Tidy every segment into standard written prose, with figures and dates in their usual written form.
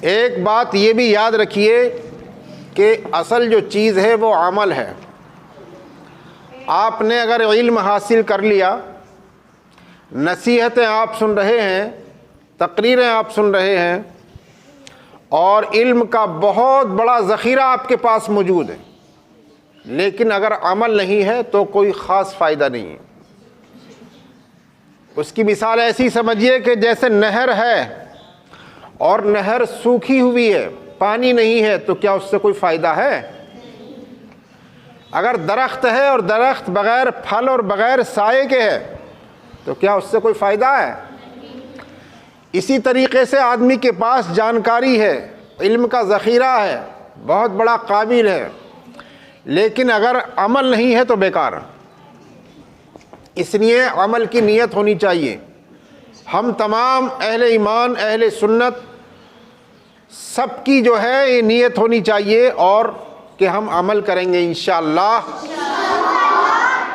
ایک بات یہ بھی یاد رکھیے کہ اصل جو چیز ہے وہ عمل ہے۔ آپ نے اگر علم حاصل کر لیا، نصیحتیں آپ سن رہے ہیں، تقریریں آپ سن رہے ہیں، اور علم کا بہت بڑا ذخیرہ آپ کے پاس موجود ہے، لیکن اگر عمل نہیں ہے تو کوئی خاص فائدہ نہیں ہے۔ اس کی مثال ایسی سمجھیے کہ جیسے نہر ہے اور نہر سوکھی ہوئی ہے، پانی نہیں ہے، تو کیا اس سے کوئی فائدہ ہے؟ اگر درخت ہے اور درخت بغیر پھل اور بغیر سائے کے ہے تو کیا اس سے کوئی فائدہ ہے؟ اسی طریقے سے آدمی کے پاس جانکاری ہے، علم کا ذخیرہ ہے، بہت بڑا قابل ہے، لیکن اگر عمل نہیں ہے تو بیکار۔ اس لیے عمل کی نیت ہونی چاہیے۔ ہم تمام اہل ایمان، اہل سنت، سب کی جو ہے یہ نیت ہونی چاہیے اور کہ ہم عمل کریں گے انشاءاللہ۔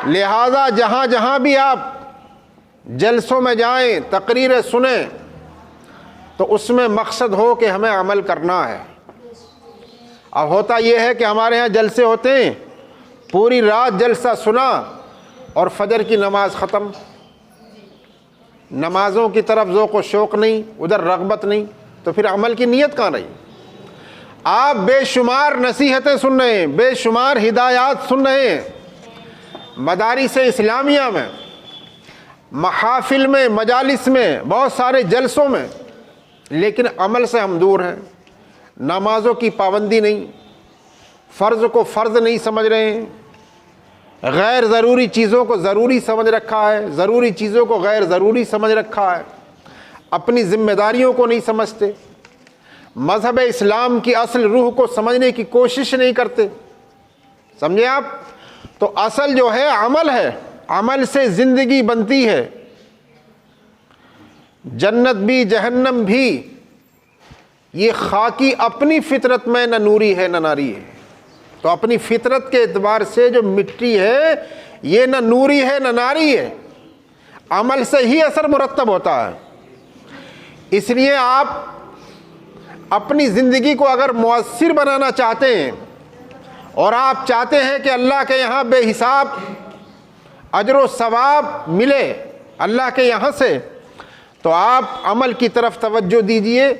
لہذا جہاں جہاں بھی آپ جلسوں میں جائیں، تقریریں سنیں، تو اس میں مقصد ہو کہ ہمیں عمل کرنا ہے۔ اب ہوتا یہ ہے کہ ہمارے ہاں جلسے ہوتے ہیں، پوری رات جلسہ سنا اور فجر کی نماز ختم، نمازوں کی طرف ذوق و شوق نہیں، ادھر رغبت نہیں، تو پھر عمل کی نیت کہاں رہی؟ آپ بے شمار نصیحتیں سن رہے ہیں، بے شمار ہدایات سن رہے ہیں، مدارس اسلامیہ میں، محافل میں، مجالس میں، بہت سارے جلسوں میں، لیکن عمل سے ہم دور ہیں۔ نمازوں کی پابندی نہیں، فرض کو فرض نہیں سمجھ رہے ہیں، غیر ضروری چیزوں کو ضروری سمجھ رکھا ہے، ضروری چیزوں کو غیر ضروری سمجھ رکھا ہے، اپنی ذمہ داریوں کو نہیں سمجھتے، مذہب اسلام کی اصل روح کو سمجھنے کی کوشش نہیں کرتے۔ سمجھے آپ؟ تو اصل جو ہے عمل ہے، عمل سے زندگی بنتی ہے، جنت بھی جہنم بھی۔ یہ خاکی اپنی فطرت میں نہ نوری ہے نہ ناری ہے، تو اپنی فطرت کے اعتبار سے جو مٹی ہے یہ نہ نوری ہے نہ ناری ہے، عمل سے ہی اثر مرتب ہوتا ہے۔ اس لیے آپ اپنی زندگی کو اگر مؤثر بنانا چاہتے ہیں اور آپ چاہتے ہیں کہ اللہ کے یہاں بے حساب اجر و ثواب ملے اللہ کے یہاں سے، تو آپ عمل کی طرف توجہ دیجئے۔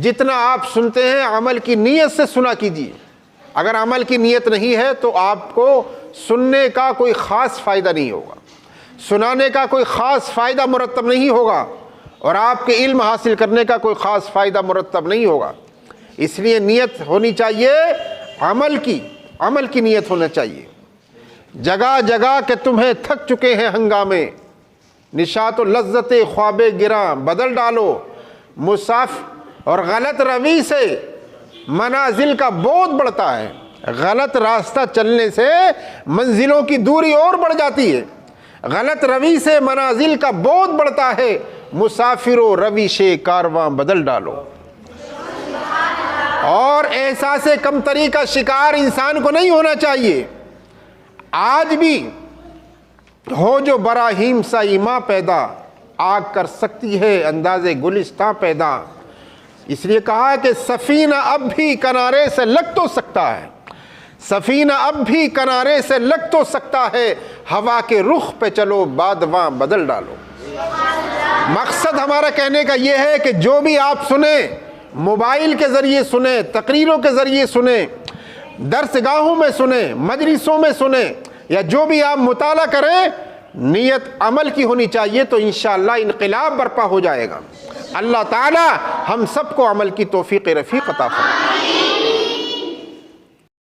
جتنا آپ سنتے ہیں عمل کی نیت سے سنا کیجیے۔ اگر عمل کی نیت نہیں ہے تو آپ کو سننے کا کوئی خاص فائدہ نہیں ہوگا، سنانے کا کوئی خاص فائدہ مرتب نہیں ہوگا، اور آپ کے علم حاصل کرنے کا کوئی خاص فائدہ مرتب نہیں ہوگا۔ اس لیے نیت ہونی چاہیے عمل کی نیت ہونا چاہیے۔ جگہ جگہ کہ تمہیں تھک چکے ہیں ہنگامے، نشاط و لذت خواب گراں بدل ڈالو، مسافر اور غلط روی سے منازل کا بودھ بڑھتا ہے۔ غلط راستہ چلنے سے منزلوں کی دوری اور بڑھ جاتی ہے، غلط روی سے منازل کا بودھ بڑھتا ہے، مسافرو روش کارواں بدل ڈالو۔ اور احساس کمتری کا شکار انسان کو نہیں ہونا چاہیے۔ آج بھی ہو جو براہیم سا ایماں پیدا، آگ کر سکتی ہے انداز گلستاں پیدا۔ اس لیے کہا کہ سفینہ اب بھی کنارے سے لگ تو سکتا ہے، سفینہ اب بھی کنارے سے لگ تو سکتا ہے، ہوا کے رخ پہ چلو بادواں بدل ڈالو۔ مقصد ہمارا کہنے کا یہ ہے کہ جو بھی آپ سنیں، موبائل کے ذریعے سنیں، تقریروں کے ذریعے سنیں، درس گاہوں میں سنیں، مجلسوں میں سنیں، یا جو بھی آپ مطالعہ کریں، نیت عمل کی ہونی چاہیے، تو انشاءاللہ انقلاب برپا ہو جائے گا۔ اللہ تعالی ہم سب کو عمل کی توفیق رفیق عطا فرمائے۔